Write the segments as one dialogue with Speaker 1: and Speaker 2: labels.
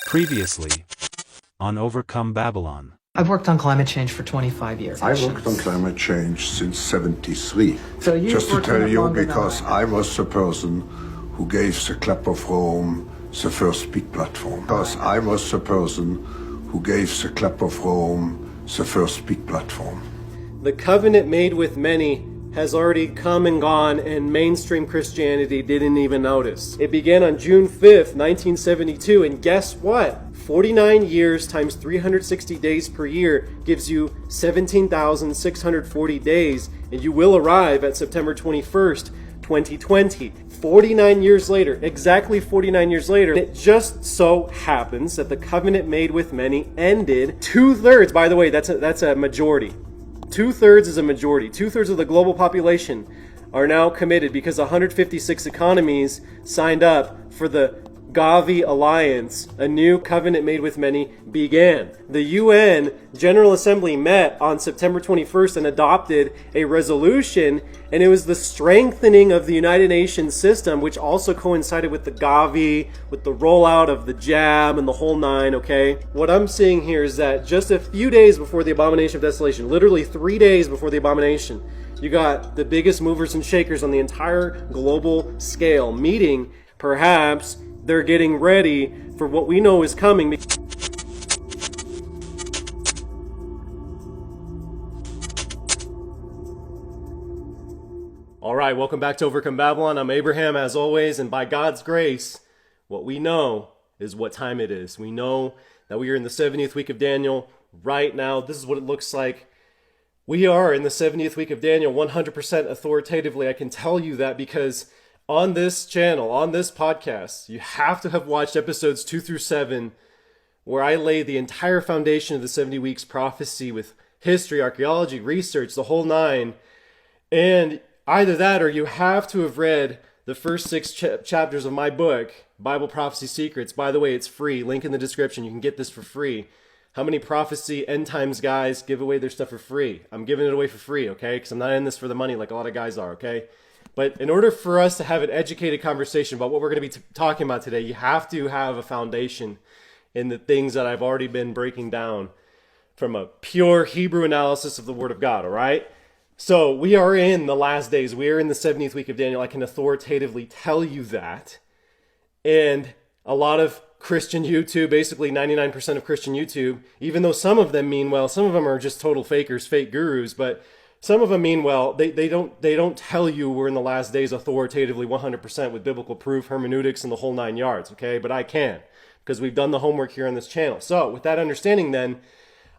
Speaker 1: Previously on Overcome Babylon.
Speaker 2: I've worked on climate change for 25 years.
Speaker 3: I worked on climate change since 73.
Speaker 2: So you've
Speaker 3: Just to
Speaker 2: worked on
Speaker 3: tell
Speaker 2: it
Speaker 3: you,
Speaker 2: longer than
Speaker 3: because
Speaker 2: I
Speaker 3: I was the person who gave the Club of Rome the first big platform. Because I was the person who gave the Club of Rome the first big platform.
Speaker 4: The covenant made with many has already come and gone, and mainstream Christianity didn't even notice. It began on June 5th, 1972, and guess what? 49 years times 360 days per year gives you 17,640 days, and you will arrive at September 21st, 2020. 49 years later, exactly 49 years later, it just so happens that the covenant made with many ended. 2/3, by the way, that's a majority. 2/3 is a majority. 2/3 of the global population are now committed because 156 economies signed up for the Gavi Alliance. A new covenant made with many began. The UN General Assembly met on September 21st and adopted a resolution, and it was the strengthening of the United Nations system, which also coincided with the Gavi, with the rollout of the jab and the whole nine, okay? What I'm seeing here is that just a few days before the abomination of desolation, literally 3 days before the abomination, you got the biggest movers and shakers on the entire global scale meeting. Perhaps they're getting ready for what we know is coming. All right, welcome back to Overcome Babylon. I'm Abraham, as always, and by God's grace, what we know is what time it is. We know that we are in the 70th week of Daniel right now. This is what it looks like. We are in the 70th week of Daniel 100% authoritatively. I can tell you that because on this channel, on this podcast, you have to have watched episodes 2 through 7, where I lay the entire foundation of the 70 weeks prophecy with history, archaeology, research, the whole nine. And either that or you have to have read the first 6 chapters of my book, Bible Prophecy Secrets. By the way, it's free. Link in the description. You can get this for free. How many prophecy end times guys give away their stuff for free? I'm giving it away for free, okay? Because I'm not in this for the money like a lot of guys are, okay? But in order for us to have an educated conversation about what we're going to be talking about today, you have to have a foundation in the things that I've already been breaking down from a pure Hebrew analysis of the Word of God, all right? So we are in the last days. We are in the 70th week of Daniel. I can authoritatively tell you that. And a lot of Christian YouTube, basically 99% of Christian YouTube, even though some of them mean well, some of them are just total fakers, fake gurus, but some of them mean well. They don't tell you we're in the last days authoritatively 100% with biblical proof, hermeneutics, and the whole 9 yards, okay? But I can, because we've done the homework here on this channel. So with that understanding then,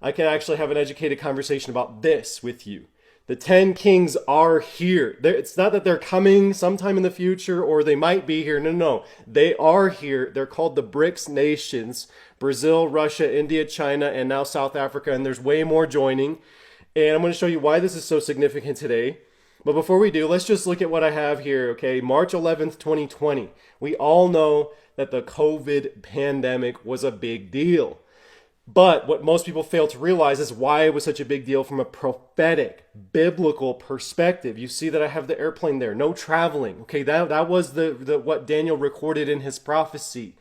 Speaker 4: I can actually have an educated conversation about this with you. The 10 kings are here. It's not that they're coming sometime in the future or they might be here. No. They are here. They're called the BRICS nations. Brazil, Russia, India, China, and now South Africa. And there's way more joining. And I'm going to show you why this is so significant today. But before we do, let's just look at what I have here, okay? March 11th, 2020. We all know that the COVID pandemic was a big deal. But what most people fail to realize is why it was such a big deal from a prophetic, biblical perspective. You see that I have the airplane there. No traveling, okay? That was the what Daniel recorded in his prophecy.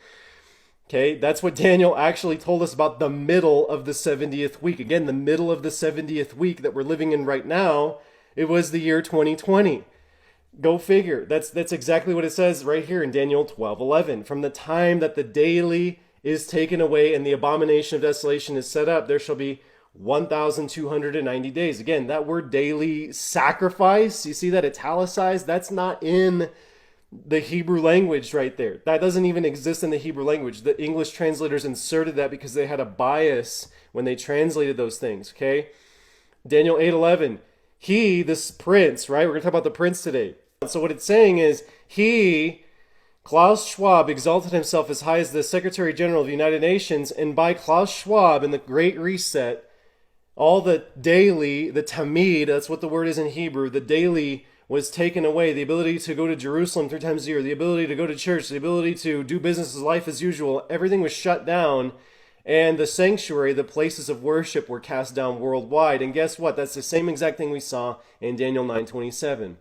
Speaker 4: Okay, that's what Daniel actually told us about the middle of the 70th week. Again, the middle of the 70th week that we're living in right now, it was the year 2020. Go figure. That's exactly what it says right here in Daniel 12:11. From the time that the daily is taken away and the abomination of desolation is set up, there shall be 1,290 days. Again, that word daily sacrifice, you see that italicized? That's not in the Hebrew language right there. That doesn't even exist in the Hebrew language. The English translators inserted that because they had a bias when they translated those things, okay? Daniel 8:11. He, this prince, right? We're going to talk about the prince today. So what it's saying is, he, Klaus Schwab, exalted himself as high as the Secretary General of the United Nations, and by Klaus Schwab in the Great Reset, all the daily, the tamid, that's what the word is in Hebrew, the daily was taken away. The ability to go to Jerusalem 3 times a year, the ability to go to church, the ability to do business as life as usual, everything was shut down. And the sanctuary, the places of worship, were cast down worldwide. And guess what? That's the same exact thing we saw in Daniel 9:27.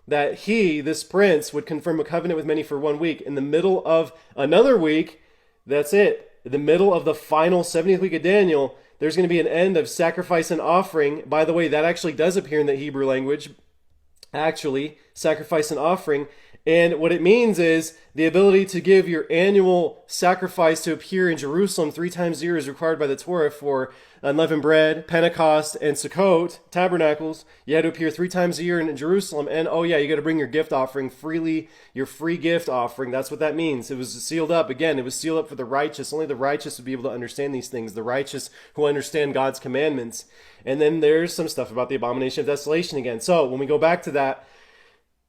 Speaker 4: That he, this prince, would confirm a covenant with many for 1 week. In the middle of another week, that's it. in the middle of the final 70th week of Daniel, there's going to be an end of sacrifice and offering. By the way, that actually does appear in the Hebrew language. Actually, sacrifice and offering. And what it means is the ability to give your annual sacrifice to appear in Jerusalem 3 times a year is required by the Torah for unleavened bread, Pentecost, and Sukkot, tabernacles. You had to appear 3 times a year in Jerusalem. And oh yeah, you got to bring your gift offering freely, your free gift offering. That's what that means. It was sealed up. Again, it was sealed up for the righteous. Only the righteous would be able to understand these things, the righteous who understand God's commandments. And then there's some stuff about the abomination of desolation again. So when we go back to that,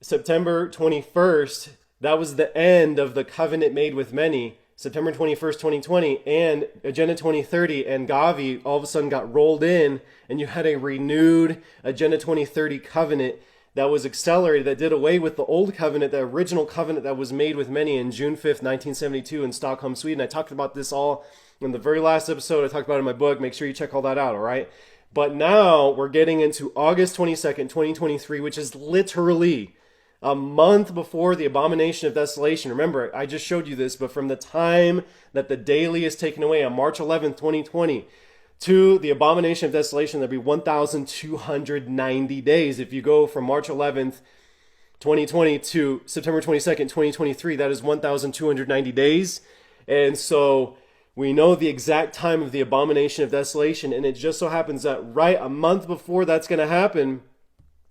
Speaker 4: September 21st, that was the end of the covenant made with many. September 21st, 2020, and Agenda 2030 and Gavi all of a sudden got rolled in, and you had a renewed Agenda 2030 covenant that was accelerated, that did away with the old covenant, the original covenant that was made with many in June 5th, 1972 in Stockholm, Sweden. I talked about this all in the very last episode. I talked about it in my book. Make sure you check all that out, all right? But now we're getting into August 22nd, 2023, which is literally a month before the abomination of desolation. Remember, I just showed you this, but from the time that the daily is taken away on March 11th, 2020, to the abomination of desolation, there'll be 1,290 days. If you go from March 11th, 2020 to September 22nd, 2023, that is 1,290 days. And so we know the exact time of the abomination of desolation, and it just so happens that right a month before that's going to happen,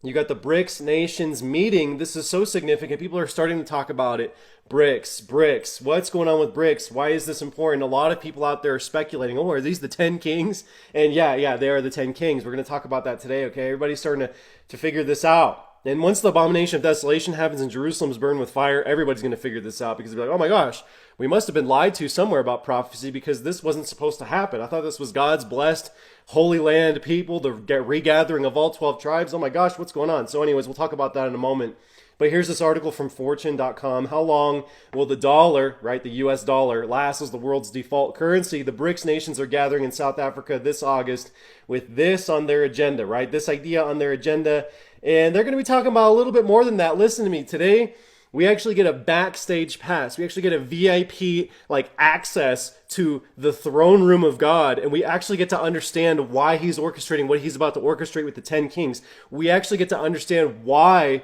Speaker 4: you got the BRICS nations meeting. This is so significant. People are starting to talk about it. BRICS. What's going on with BRICS? Why is this important? A lot of people out there are speculating, oh, are these the 10 kings? And yeah, they are the 10 kings. We're going to talk about that today, okay? Everybody's starting to figure this out. And once the abomination of desolation happens and Jerusalem's burned with fire, everybody's going to figure this out because they're like, oh my gosh, we must have been lied to somewhere about prophecy because this wasn't supposed to happen. I thought this was God's blessed Holy Land people, the regathering of all 12 tribes. Oh my gosh, what's going on? So anyways, we'll talk about that in a moment. But here's this article from Fortune.com. How long will the dollar, right, the US dollar, last as the world's default currency? The BRICS nations are gathering in South Africa this August with this on their agenda, right? This idea on their agenda. And they're going to be talking about a little bit more than that. Listen to me. Today, we actually get a backstage pass. We actually get a VIP access to the throne room of God. And we actually get to understand why he's orchestrating what he's about to orchestrate with the 10 kings. We actually get to understand why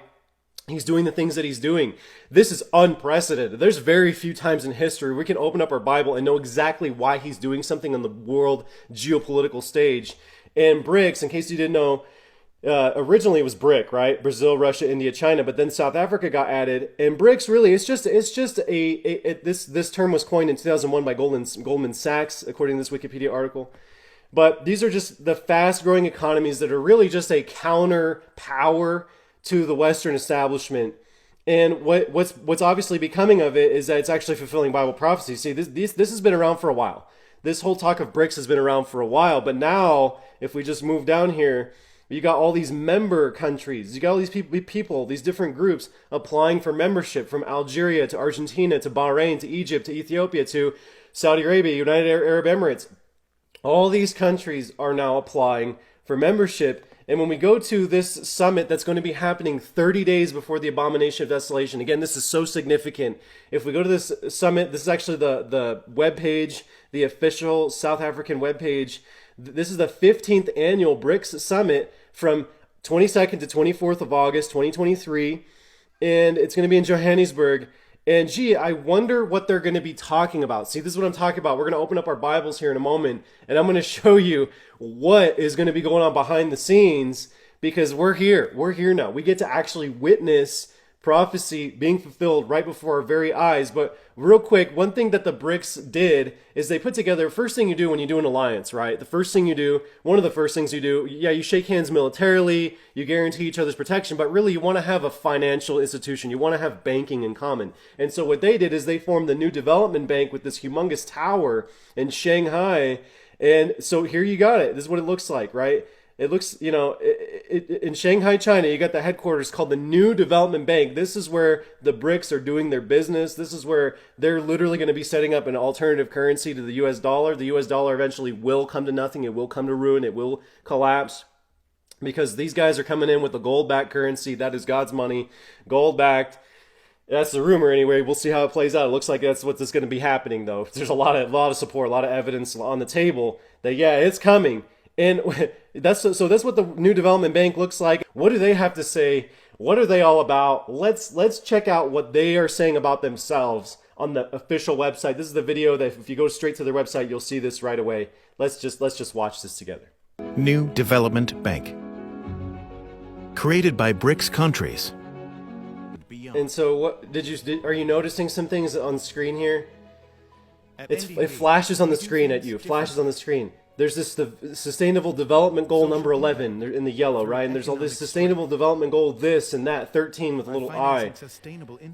Speaker 4: he's doing the things that he's doing. This is unprecedented. There's very few times in history we can open up our Bible and know exactly why he's doing something on the world geopolitical stage. And BRICS, in case you didn't know, originally it was BRIC, right? Brazil, Russia, India, China, but then South Africa got added. And BRICS really, this term was coined in 2001 by Goldman Sachs, according to this Wikipedia article. But these are just the fast-growing economies that are really just a counter power to the Western establishment. And what's obviously becoming of it is that it's actually fulfilling Bible prophecy. See, this has been around for a while. This whole talk of BRICS has been around for a while, but now, if we just move down here, you got all these member countries. You got all these people, these different groups applying for membership from Algeria to Argentina to Bahrain to Egypt to Ethiopia to Saudi Arabia, United Arab Emirates. All these countries are now applying for membership. And when we go to this summit that's going to be happening 30 days before the abomination of desolation, again, this is so significant. If we go to this summit, this is actually the webpage, the official South African webpage. This is the 15th annual BRICS Summit from 22nd to 24th of August, 2023. And it's going to be in Johannesburg. And gee, I wonder what they're going to be talking about. See, this is what I'm talking about. We're going to open up our Bibles here in a moment. And I'm going to show you what is going to be going on behind the scenes because we're here. We're here now. We get to actually witness prophecy being fulfilled right before our very eyes. But real quick, one thing that the BRICS did is they put together, first thing you do when you do an alliance, right? The first thing you do, one of the first things you do, yeah, you shake hands militarily, you guarantee each other's protection, but really you want to have a financial institution. You want to have banking in common. And so what they did is they formed the New Development Bank with this humongous tower in Shanghai. And so here you got it. This is what it looks like, right? It looks, in Shanghai, China, you got the headquarters called the New Development Bank. This is where the BRICS are doing their business. This is where they're literally going to be setting up an alternative currency to the US dollar. The US dollar eventually will come to nothing. It will come to ruin. It will collapse because these guys are coming in with a gold-backed currency. That is God's money, gold-backed. That's the rumor anyway. We'll see how it plays out. It looks like that's what's going to be happening, though. There's a lot of support, a lot of evidence on the table that yeah, it's coming, and that's what the new development bank looks like. What do they have to say? What are they all about? Let's check out what they are saying about themselves on the official website. This is the video that if you go straight to their website, you'll see this right away. Let's just watch this together.
Speaker 5: New Development Bank. Created by BRICS countries.
Speaker 4: And so, what are you noticing some things on screen here? It flashes on the screen at you. It flashes on the screen. There's this Sustainable Development Goal number 11 in the yellow, right? And there's all this Sustainable Development Goal this and that, 13 with a little I.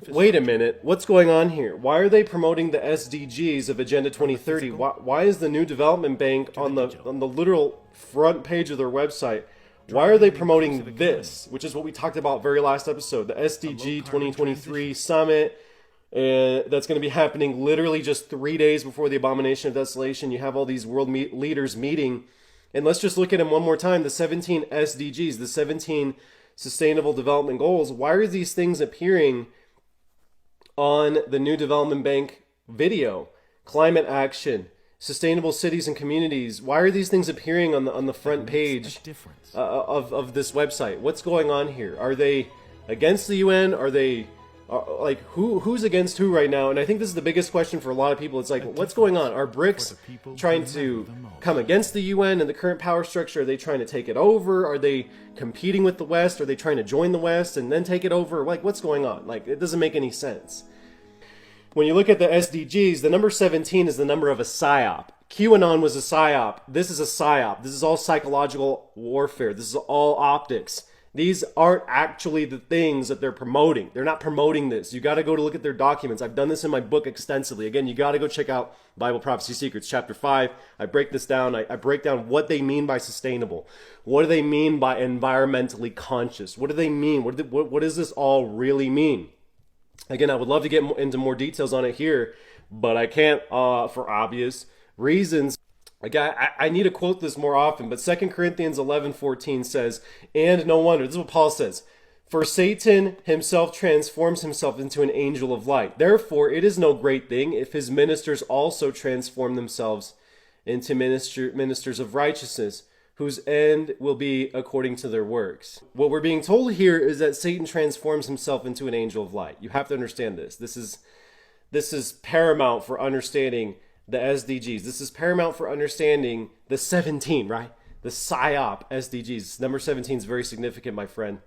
Speaker 4: Wait a minute, what's going on here? Why are they promoting the SDGs of Agenda 2030? Why is the New Development Bank on the literal front page of their website? Why are they promoting this, which is what we talked about very last episode, the SDG 2023 summit, that's going to be happening literally just 3 days before the Abomination of Desolation. You have all these world leaders meeting, and let's just look at them one more time. The 17 SDGs, the 17 Sustainable Development Goals. Why are these things appearing on the New Development Bank video? Climate action, sustainable cities and communities. Why are these things appearing on the front page of this website? What's going on here? Are they against the UN? Are they like who's against who right now? And I think this is the biggest question for a lot of people. It's like, what's going on? Are BRICS trying to come against the UN and the current power structure? Are they trying to take it over? Are they competing with the West? Are they trying to join the West and then take it over? Like, what's going on? Like, it doesn't make any sense. When you look at the SDGs, the number 17 is the number of a PSYOP. QAnon was a PSYOP. This is a PSYOP. This is all psychological warfare. This is all optics. These aren't actually the things that they're promoting. They're not promoting this. You got to go to look at their documents. I've done this in my book extensively. Again, you got to go check out Bible Prophecy Secrets, Chapter 5. I break this down. I break down what they mean by sustainable. What do they mean by environmentally conscious? What do they mean? What does this all really mean? Again, I would love to get into more details on it here, but I can't for obvious reasons. Again, I need to quote this more often, but 2 Corinthians 11:14 says, and no wonder, this is what Paul says, for Satan himself transforms himself into an angel of light. Therefore, it is no great thing if his ministers also transform themselves into ministers of righteousness, whose end will be according to their works. What we're being told here is that Satan transforms himself into an angel of light. You have to understand this. This is paramount for understanding the SDGs. This is paramount for understanding the 17, right? The PSYOP SDGs. Number 17 is very significant, my friend.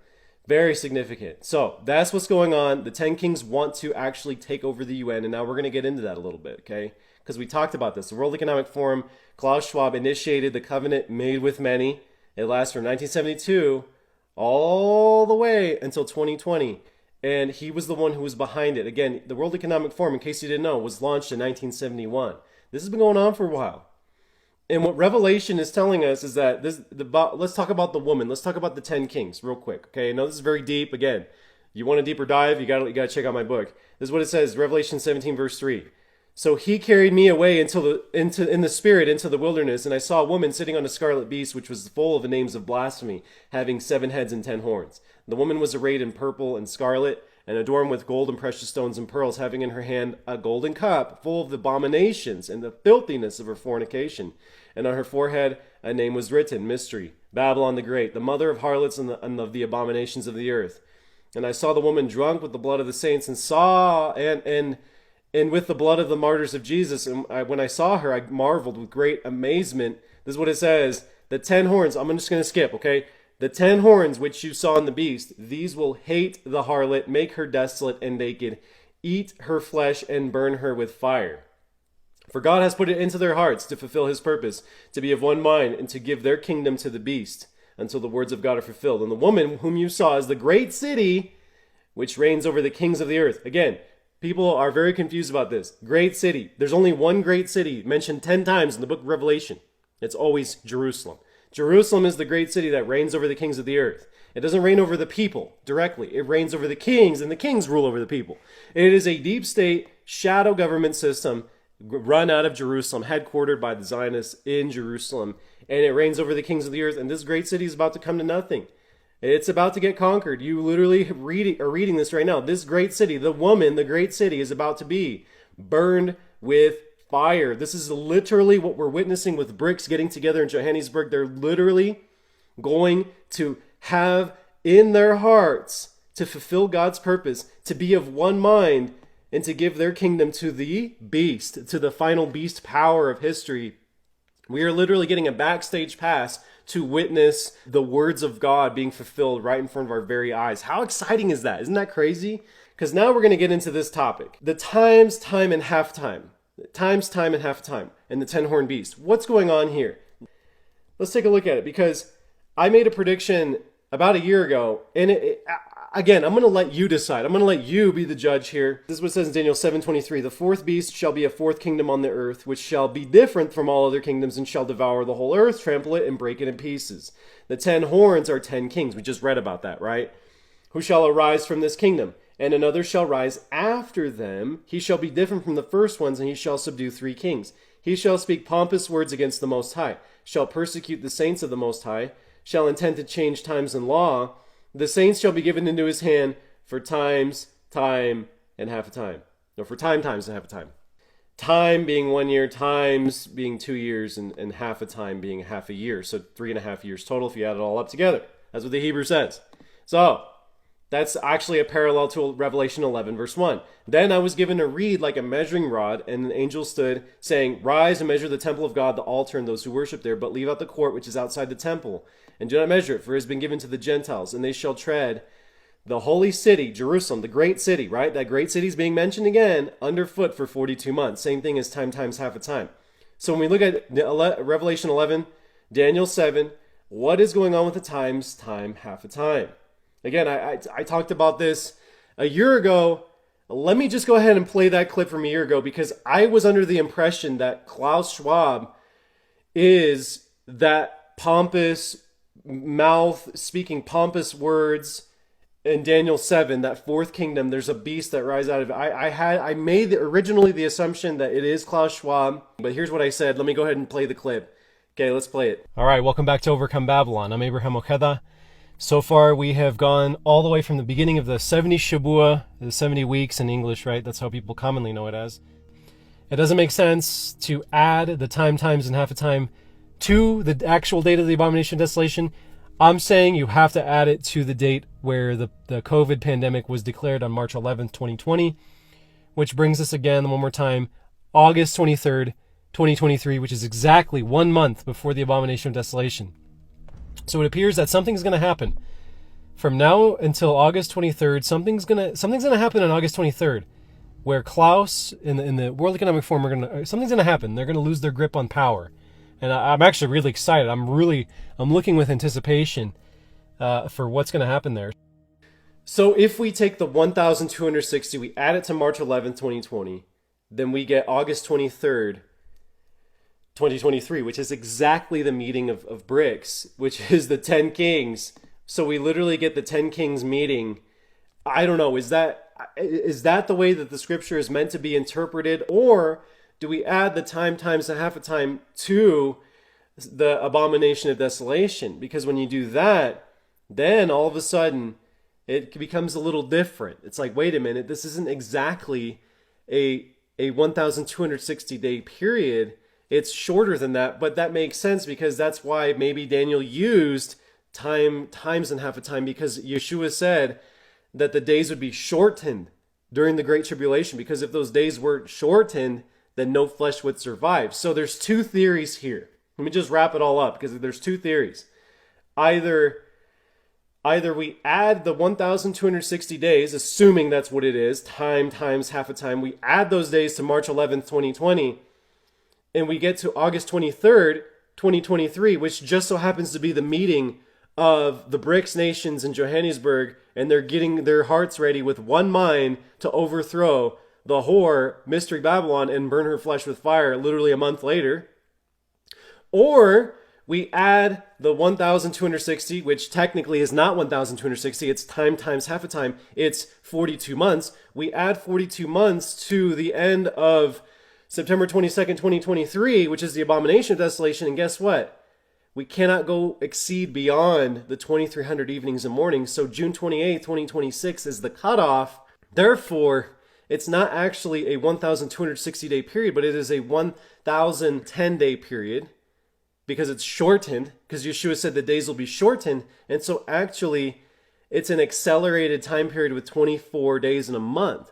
Speaker 4: Very significant. So that's what's going on. The 10 Kings want to actually take over the UN, and now we're going to get into that a little bit, okay? Because we talked about this. The World Economic Forum, Klaus Schwab initiated the covenant made with many. It lasts from 1972 all the way until 2020. And he was the one who was behind it. Again, the World Economic Forum, in case you didn't know, was launched in 1971. This has been going on for a while. And what Revelation is telling us is that let's talk about the woman. Let's talk about the 10 kings real quick. Okay, I know this is very deep. Again, you want a deeper dive, you gotta check out my book. This is what it says, Revelation 17, verse 3. So he carried me away in the spirit into the wilderness, and I saw a woman sitting on a scarlet beast, which was full of the names of blasphemy, having 7 heads and 10 horns. The woman was arrayed in purple and scarlet, and adorned with gold and precious stones and pearls, having in her hand a golden cup full of the abominations and the filthiness of her fornication. And on her forehead a name was written, Mystery, Babylon the Great, the mother of harlots and of the abominations of the earth. And I saw the woman drunk with the blood of the saints, and with the blood of the martyrs of Jesus. And when I saw her, I marveled with great amazement. This is what it says. The 10 horns, I'm just going to skip, okay? The 10 horns which you saw in the beast, these will hate the harlot, make her desolate and naked, eat her flesh and burn her with fire. For God has put it into their hearts to fulfill his purpose, to be of one mind, and to give their kingdom to the beast, until the words of God are fulfilled. And the woman whom you saw is the great city, which reigns over the kings of the earth. Again, people are very confused about this. Great city. There's only one great city mentioned 10 times in the book of Revelation. It's always Jerusalem. Jerusalem is the great city that reigns over the kings of the earth. It doesn't reign over the people directly. It reigns over the kings, and the kings rule over the people. It is a deep state shadow government system run out of Jerusalem, headquartered by the Zionists in Jerusalem, and it reigns over the kings of the earth. And this great city is about to come to nothing. It's about to get conquered. You literally are reading this right now. This great city, the woman, the great city, is about to be burned with fire. This is literally what we're witnessing with BRICS getting together in Johannesburg. They're literally going to have in their hearts to fulfill God's purpose, to be of one mind, and to give their kingdom to the beast, to the final beast power of history. We are literally getting a backstage pass to witness the words of God being fulfilled right in front of our very eyes. How exciting is that? Isn't that crazy? Because now we're going to get into this topic. The times, time, and halftime. Times, time, and halftime. And the 10-horned beast. What's going on here? Let's take a look at it, because I made a prediction about a year ago, and again, I'm going to let you decide. I'm going to let you be the judge here. This is what it says in Daniel 7:23. The fourth beast shall be a fourth kingdom on the earth, which shall be different from all other kingdoms, and shall devour the whole earth, trample it, and break it in pieces. The 10 horns are 10 kings. We just read about that, right? Who shall arise from this kingdom? And another shall rise after them. He shall be different from the first ones, and he shall subdue 3 kings. He shall speak pompous words against the Most High, shall persecute the saints of the Most High, shall intend to change times and law. The saints shall be given into his hand for times, time, and half a time. No, for times, and half a time. Time being 1 year, times being 2 years, and half a time being half a year. So 3.5 years total if you add it all up together. That's what the Hebrew says. So that's actually a parallel to Revelation 11, verse 1. Then I was given a reed like a measuring rod, and an angel stood, saying, Rise and measure the temple of God, the altar, and those who worship there, but leave out the court which is outside the temple, and do not measure it, for it has been given to the Gentiles, and they shall tread the holy city, Jerusalem, the great city, right? That great city is being mentioned again, underfoot for 42 months. Same thing as time times half a time. So when we look at Revelation 11, Daniel 7, what is going on with the times, time, half a time? Again, I talked about this a year ago. Let me just go ahead and play that clip from a year ago, because I was under the impression that Klaus Schwab is that pompous mouth speaking pompous words in Daniel 7, that fourth kingdom. There's a beast that rises out of it. I made originally the assumption that it is Klaus Schwab, but here's what I said. Let me go ahead and play the clip. Okay, let's play it. All right, welcome back to Overcome Babylon. I'm Abraham Ojeda. So far, we have gone all the way from the beginning of the 70 Shabua, the 70 weeks in English, right? That's how people commonly know it as. It doesn't make sense to add the time, times, and half a time to the actual date of the abomination of desolation. I'm saying you have to add it to the date where the COVID pandemic was declared on March 11th, 2020, which brings us again, one more time, August 23rd, 2023, which is exactly 1 month before the abomination of desolation. So it appears that something's going to happen from now until August 23rd. Something's going to happen on August 23rd, where Klaus in the World Economic Forum something's going to happen. They're going to lose their grip on power, and I'm actually really excited. I'm looking with anticipation for what's going to happen there. So if we take the 1,260, we add it to March 11th, 2020, then we get August 23rd. 2023, which is exactly the meeting of BRICS, which is the 10 kings. So we literally get the 10 kings meeting. I don't know, is that the way that the scripture is meant to be interpreted? Or do we add the time times a half a time to the abomination of desolation? Because when you do that, then all of a sudden it becomes a little different. It's like, wait a minute, this isn't exactly a 1,260 day period. It's shorter than that, but that makes sense, because that's why maybe Daniel used times and half a time, because Yeshua said that the days would be shortened during the Great Tribulation, because if those days weren't shortened, then no flesh would survive. So there's two theories here. Let me just wrap it all up, because there's two theories. Either we add the 1,260 days, assuming that's what it is, time times half a time, we add those days to March 11th, 2020, and we get to August 23rd, 2023, which just so happens to be the meeting of the BRICS nations in Johannesburg, and they're getting their hearts ready with one mind to overthrow the whore, Mystery Babylon, and burn her flesh with fire literally a month later. Or we add the 1,260, which technically is not 1,260, it's time times half a time, it's 42 months. We add 42 months to the end of September 22nd, 2023, which is the abomination of desolation, and guess what? we cannot go exceed beyond the 2300 evenings and mornings. So June 28th, 2026 is the cutoff. Therefore, it's not actually a 1,260 day period, but it is a 1,010 day period because it's shortened, because Yeshua said the days will be shortened. And so actually, it's an accelerated time period with 24 days in a month.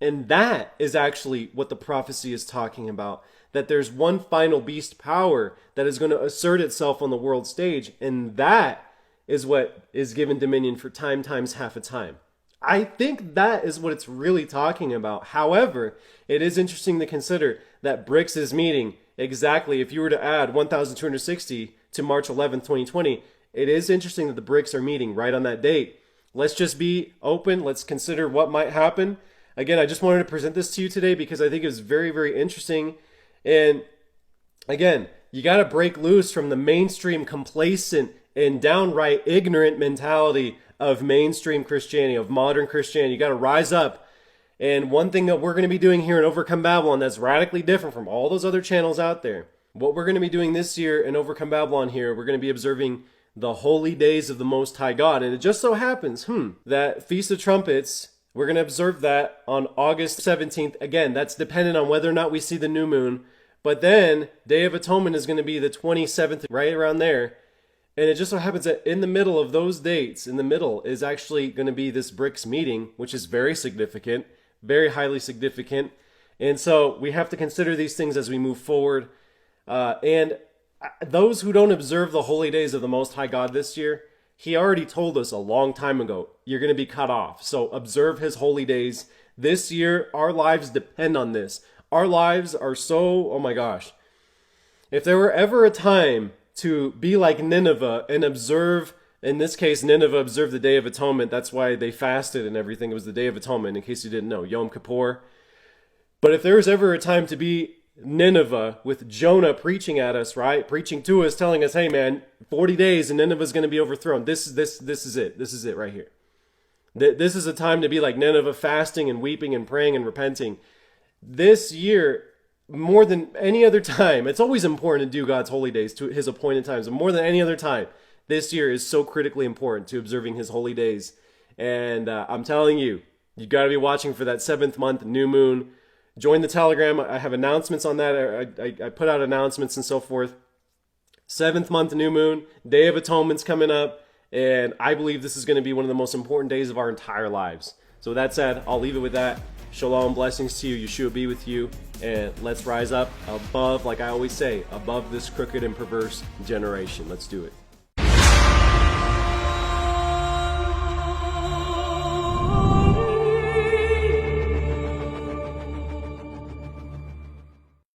Speaker 4: And that is actually what the prophecy is talking about, that there's one final beast power that is going to assert itself on the world stage. And that is what is given dominion for time times half a time. I think that is what it's really talking about. However, it is interesting to consider that BRICS is meeting exactly, if you were to add 1,260 to March 11th, 2020, it is interesting that the BRICS are meeting right on that date. Let's just be open. Let's consider what might happen. Again, I just wanted to present this to you today because I think it was very, very interesting. And again, you got to break loose from the mainstream complacent and downright ignorant mentality of mainstream Christianity, of modern Christianity. You got to rise up. And one thing that we're going to be doing here in Overcome Babylon that's radically different from all those other channels out there, what we're going to be doing this year in Overcome Babylon here, we're going to be observing the holy days of the Most High God. And it just so happens, that Feast of Trumpets, we're going to observe that on August 17th. Again, that's dependent on whether or not we see the new moon. But then Day of Atonement is going to be the 27th, right around there. And it just so happens that in the middle of those dates, in the middle is actually going to be this BRICS meeting, which is very significant, very highly significant. And so we have to consider these things as we move forward. And those who don't observe the holy days of the Most High God this year, He already told us a long time ago, you're going to be cut off. So observe His holy days. This year, our lives depend on this. Our lives are so, oh my gosh. If there were ever a time to be like Nineveh and observe, in this case, Nineveh observed the Day of Atonement. That's why they fasted and everything. It was the Day of Atonement, in case you didn't know, Yom Kippur. But if there was ever a time to be Nineveh with Jonah preaching at us, right? Preaching to us, telling us, hey man, 40 days and Nineveh's going to be overthrown. This is it. This is it right here. This is a time to be like Nineveh, fasting and weeping and praying and repenting. This year, more than any other time, it's always important to do God's holy days to His appointed times. And more than any other time, this year is so critically important to observing His holy days. And I'm telling you, you got to be watching for that 7th month new moon. Join the Telegram. I have announcements on that. I put out announcements and so forth. 7th month new moon, Day of Atonement's coming up. And I believe this is going to be one of the most important days of our entire lives. So with that said, I'll leave it with that. Shalom, blessings to you. Yeshua be with you. And let's rise up above, like I always say, above this crooked and perverse generation. Let's do it.